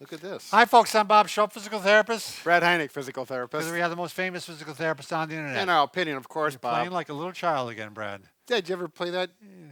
Look at this. Hi, folks. I'm Bob Schrupp, physical therapist. Brad Heineck, physical Because therapist. we have the most famous physical therapist on the internet. In our opinion, of course, You're Bob. playing like a little child again, Brad. Yeah, did you ever play that?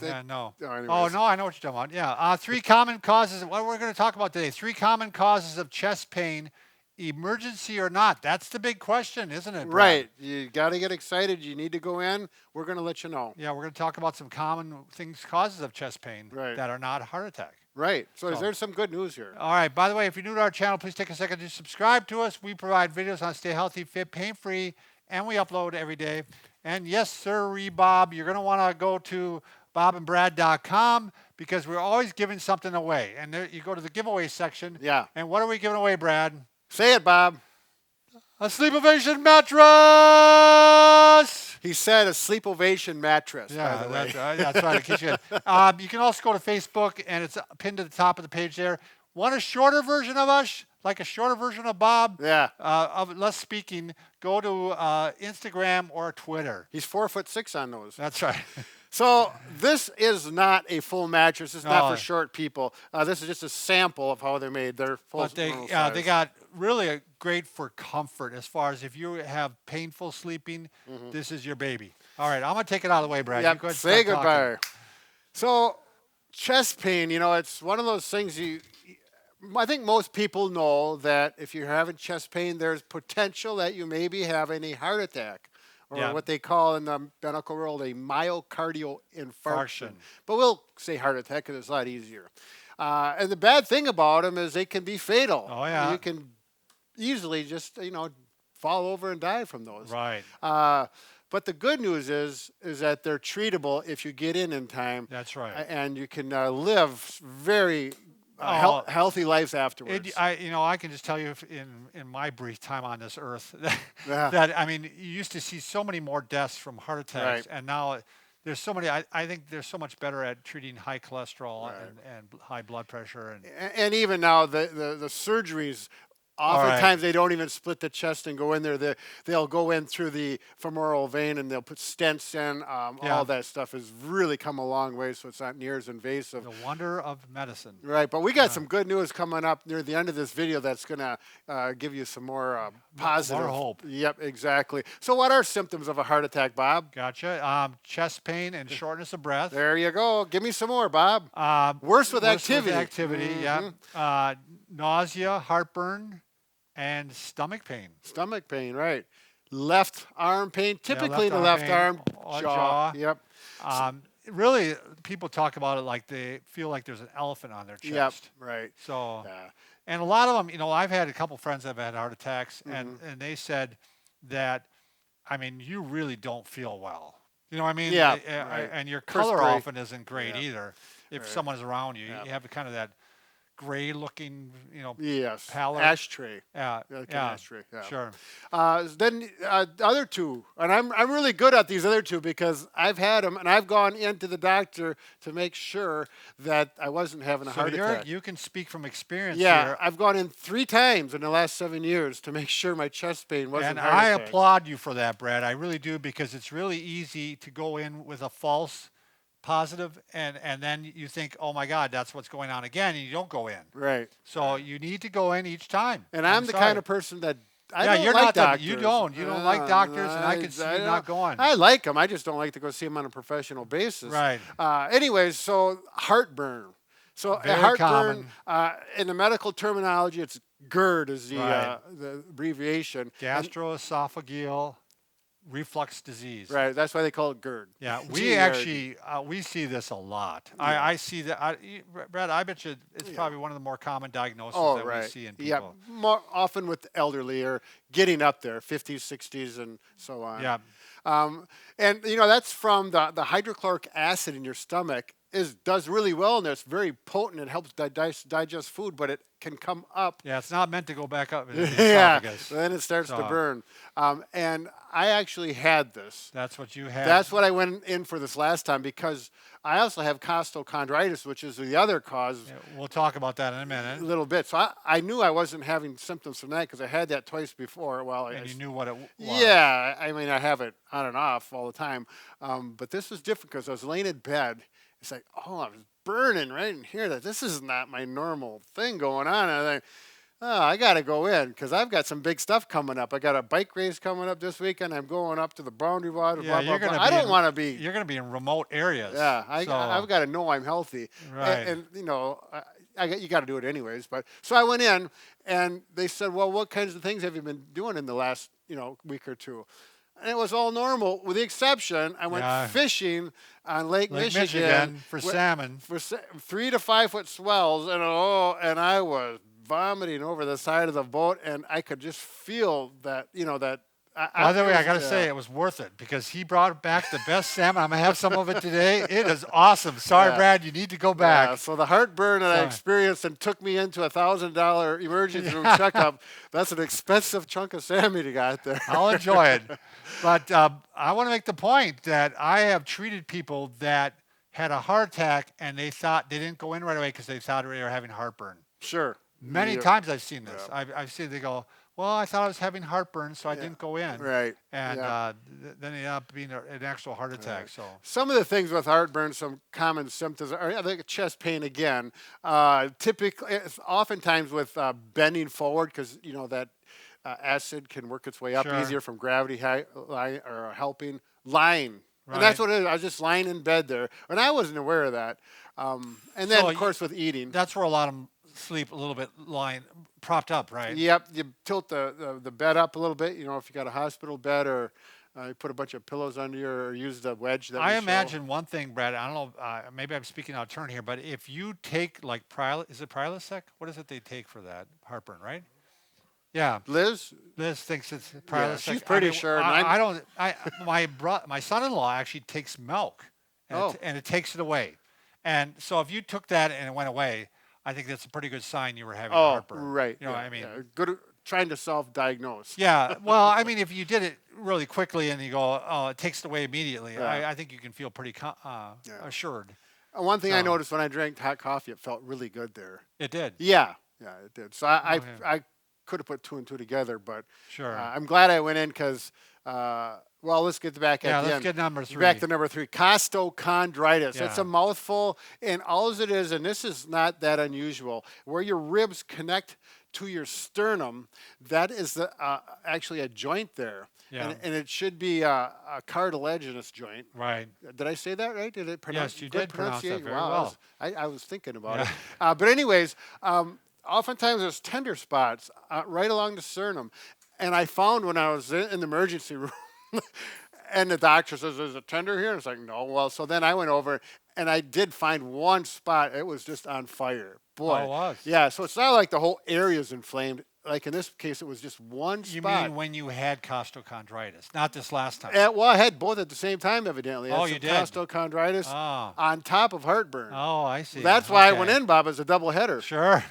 Yeah, no. Oh, Oh, anyways. no, I know what you're talking about. Yeah. Three common causes. What we're going to talk about today. Three common causes of chest pain, emergency or not. That's the big question, isn't it, Brad? Right. You got to get excited. You need to go in. We're going to let you know. Yeah, we're going to talk about some common things, causes of chest pain Right. that are not heart attack. Right. So, So- there's some good news here. All right. By the way, if you're new to our channel, please take a second to subscribe to us. We provide videos on stay healthy, fit, pain-free, and we upload every day. And yes, sir, Bob, you're going to want to go to bobandbrad.com because we're always giving something away. And there, you go to the giveaway section. Yeah. And what are we giving away, Brad? Say it, Bob. A SleepOvation mattress. He said a SleepOvation mattress, by the way. That's right. In case you you can also go to Facebook, and it's pinned to the top of the page there. Want a shorter version of us, like a shorter version of Bob? Yeah. Of less speaking, go to Instagram or Twitter. He's 4'6" on those. That's right. So this is not a full mattress. It's not No. for short people. This is just a sample of how they're made. They're full. But they normal size. they got really great for comfort as far as if you have painful sleeping, this is your baby. All right, I'm going to take it out of the way, Brad. You Yep. go ahead and Say start talking. goodbye. So chest pain, it's one of those things I think most people know that if you're having chest pain, there's potential that you may be having a heart attack. Or Yeah. what they call in the medical world a myocardial infarction. Infarction. But we'll say heart attack because it's a lot easier. And the bad thing about them is they can be fatal. Oh, yeah. You can easily just, fall over and die from those. Right. But the good news is that they're treatable if you get in time. That's right. And you can live very Oh. healthy lives afterwards. I can just tell you in my brief time on this earth Yeah. that I mean, you used to see so many more deaths from heart attacks, Right. and now there's so many. I think they're so much better at treating high cholesterol and high blood pressure and And even now, the surgeries, right. oftentimes they don't even split the chest and go in there. They'll go in through the femoral vein and they'll put stents in. Yeah. All that stuff has really come a long way, so it's not near as invasive. the wonder of medicine. Right, but we got some good news coming up near the end of this video that's going to give you some more positive More hope. Yep, exactly. So what are symptoms of a heart attack, Bob? Gotcha. Chest pain and shortness of breath. There you go. Give me some more, Bob. Worse Worse with with activity. activity. Yeah. Nausea, heartburn, and stomach pain. Stomach pain, right. Left arm pain, typically the left left arm arm, pain, or jaw. jaw. Yep. Really, people talk about it like they feel like there's an elephant on their chest. Yep, right. So, Yeah. and a lot of them, I've had a couple friends that have had heart attacks, Mm-hmm. and they said that, I mean, you really don't feel well. You know what I mean? Yeah, right. And your color Perspirate. often isn't great Yeah. either. If Right. someone's around you, Yeah. you have kind of that gray-looking, Yes. pallor. Ashtray. Yeah, Like an yeah, ashtray, yeah. sure. Then the other two, and I'm really good at these other two because I've had them and I've gone into the doctor to make sure that I wasn't having a So heart attack. you can speak from experience Yeah, here. I've gone in 3 times in the last 7 years to make sure my chest pain wasn't And heart I attack. applaud you for that, Brad. I really do, because it's really easy to go in with a false positive, and then you think, oh my God, that's what's going on again, and you don't go in. Right. So you need to go in each time. And I'm the sorry. kind of person that I Yeah, don't you're like not doctors. you don't like doctors, and I can see you not going. I like them. I just don't like to go see them on a professional basis. Right. Anyways, so heartburn. So Very heartburn, in the medical terminology, it's Gerd is Right. the abbreviation. Gastroesophageal reflux disease. Right. That's why they call it Gerd. Yeah, we G-E-R-D. actually we see this a lot. I see that. Brad, I bet you it's probably one of the more common diagnoses Oh, that right. we see in Yeah, people. more often with the elderly or getting up there, 50s, 60s, and so on. Yeah. And that's from the hydrochloric acid in your stomach does really well in there. It's very potent. It helps digest food, but it can come up. Yeah, it's not meant to go back up in the Yeah, esophagus. then it starts to So- burn. And I actually had this. That's what you had. That's what I went in for this last time because I also have costochondritis, which is the other cause. Yeah, we'll talk about that in a A minute. little bit. So I knew I wasn't having symptoms from that because I had that twice before. And you knew what it was. Yeah, I mean, I have it on and off all the time. But this was different because I was laying in bed. It's like, oh, I was burning right in here. That this is not my normal thing going on. And I think, oh, I got to go in because I've got some big stuff coming up. I got a bike race coming up this weekend. I'm going up to the Boundary Water. Yeah, Blah, blah, blah. I don't want to be. You're going to be in remote areas. Yeah, so, I've got to know I'm healthy. Right. And you know, you got to do it anyways. But so I went in, and they said, well, what kinds of things have you been doing in the last week or two? And it was all normal, with the exception I went fishing on Lake Michigan for salmon. For 3 to 5 foot swells, and I was vomiting over the side of the boat, and I could just feel that, that. By the way, I got to say, it was worth it because he brought back the best salmon. I'm going to have some of it today. It is awesome. Sorry, Brad, you need to go back. Yeah, so the heartburn that I experienced and took me into a $1,000 emergency room checkup, that's an expensive chunk of salmon you got there. I'll enjoy it. But I want to make the point that I have treated people that had a heart attack and they didn't go in right away because they thought they were having heartburn. Sure. Many times I've seen this. I've seen they go, well, I thought I was having heartburn, so I didn't go in. Right. And then it ended up being an actual heart attack. Right. So some of the things with heartburn, some common symptoms are, I think, chest pain again. Typically, oftentimes with bending forward, because that acid can work its way up easier from gravity or helping. Lying. Right. And that's what it is. I was just lying in bed there, and I wasn't aware of that. And then, of course, with eating. That's where a lot of them sleep a little bit propped up, right? Yep. You tilt the bed up a little bit, if you got a hospital bed, or you put a bunch of pillows under you, or use the wedge. That I imagine one thing, Brad, I don't know, maybe I'm speaking out of turn here, but if you take like is it Prilosec? What is it they take for that heartburn, right? Yeah. Liz thinks it's Prilosec. Yeah, she's pretty sure. My son-in-law actually takes milk, and it takes it away. And so if you took that and it went away, I think that's a pretty good sign you were having heartburn. Right. You know what I mean? Yeah. Good. Trying to self-diagnose. Yeah. Well, I mean, if you did it really quickly and you go, oh, it takes it away immediately, I think you can feel pretty assured. One thing I noticed when I drank hot coffee, it felt really good there. It did. Yeah, it did. So I could have put 2 and 2 together, but I'm glad I went in because, let's get back at the end. Let's get number 3. Back to number 3, costochondritis. Yeah. It's a mouthful, and all it is, and this is not that unusual, where your ribs connect to your sternum, that is actually a joint there. Yeah. And it should be a cartilaginous joint. Right. Did I say that right? Did it pronounce? Yes, you did pronounce that very well. I was thinking about it. But anyways, oftentimes there's tender spots right along the sternum. And I found when I was in the emergency room, and the doctor says, "There's a tender here?" And it's like, no. Well, so then I went over, and I did find one spot. It was just on fire. Boy. Oh, it was? Yeah, so it's not like the whole area is inflamed. Like in this case, it was just one spot. You mean when you had costochondritis, not this last time? Well, I had both at the same time, evidently. Oh, you did? Costochondritis on top of heartburn. Oh, I see. That's why I went in, Bob, as a double header. Sure.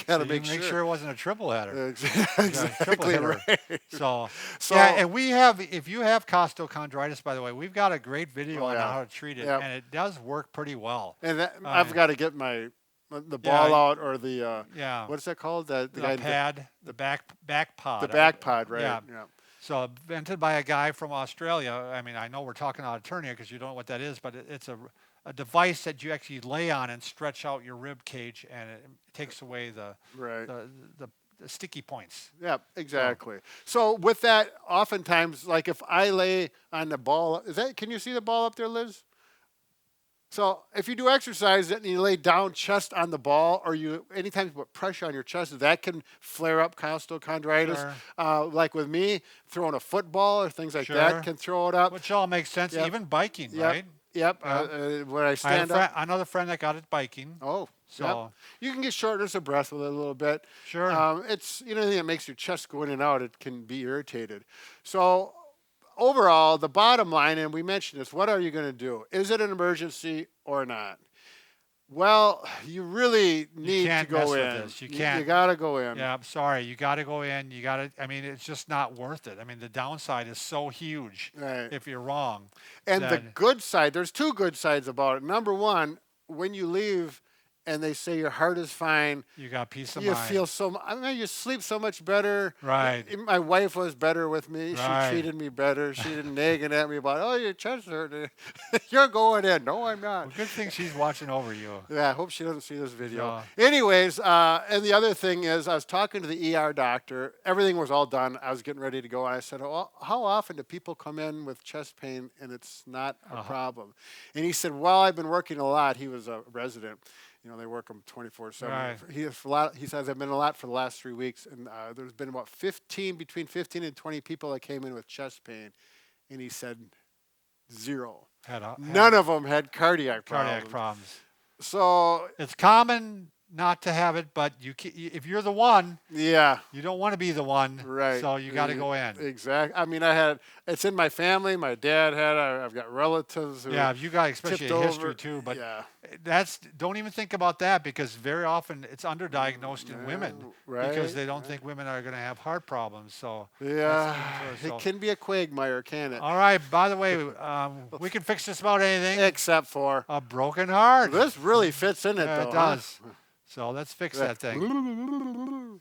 Got to make sure it wasn't a triple header. Exactly right. So and if you have costochondritis, by the way, we've got a great video on how to treat it, and it does work pretty well. And I've got to get the ball out, or the what is that called? The pad, the back pod. The back pod, right? Yeah. So invented by a guy from Australia. I mean, I know we're talking out of turn here because you don't know what that is, but it's a device that you actually lay on and stretch out your rib cage, and it takes away the sticky points. Yeah, exactly. So with that, oftentimes, like if I lay on the ball, can you see the ball up there, Liz? So if you do exercise and you lay down chest on the ball, or anytime you put pressure on your chest, that can flare up costochondritis. Sure. Like with me, throwing a football or things like that can throw it up. Which all makes sense. Yep. Even biking, right? Yep. When I stand up. Another friend that got it biking. Oh. So you can get shortness of breath with it a little bit. Sure. It's anything that makes your chest go in and out, it can be irritated. So overall, the bottom line, and we mentioned this, what are you going to do? Is it an emergency or not? Well, you really need to go in. You can't. You got to go in. Yeah, I'm sorry. You got to go in. It's just not worth it. I mean, the downside is so huge if you're wrong. And the good side, there's 2 good sides about it. Number one, when you leave and they say your heart is fine, You got peace of you mind. feel so. I mean, you sleep so much better. Right. My wife was better with me. Right. She treated me better. She didn't nagging at me about, oh, your chest hurt. You're going in. No, I'm not. Well, good thing she's watching over you. Yeah, I hope she doesn't see this video. Yeah. Anyways, and the other thing is, I was talking to the ER doctor. Everything was all done. I was getting ready to go. And I said, well, how often do people come in with chest pain and it's not a problem? And he said, well, I've been working a lot. He was a resident. You know, they work them 24/7. Right. He says, I've been a lot for the last 3 weeks. And there's been about between 15 and 20 people that came in with chest pain. And he said, zero. None of them had cardiac problems. So It's common not to have it, but if you're the one, yeah, you don't want to be the one. right. So you got to go in. Exactly. I mean, it's in my family. My dad had. I've got relatives who. Yeah, you got especially tipped a history over. too. But Yeah. don't even think about that because very often it's underdiagnosed in women because they don't think women are going to have heart problems. So Yeah, so- it can be a quagmire, can it? All right. By the way, we can fix just about anything. Except for A broken heart. this really fits in it, though. It huh? does. So let's fix that thing.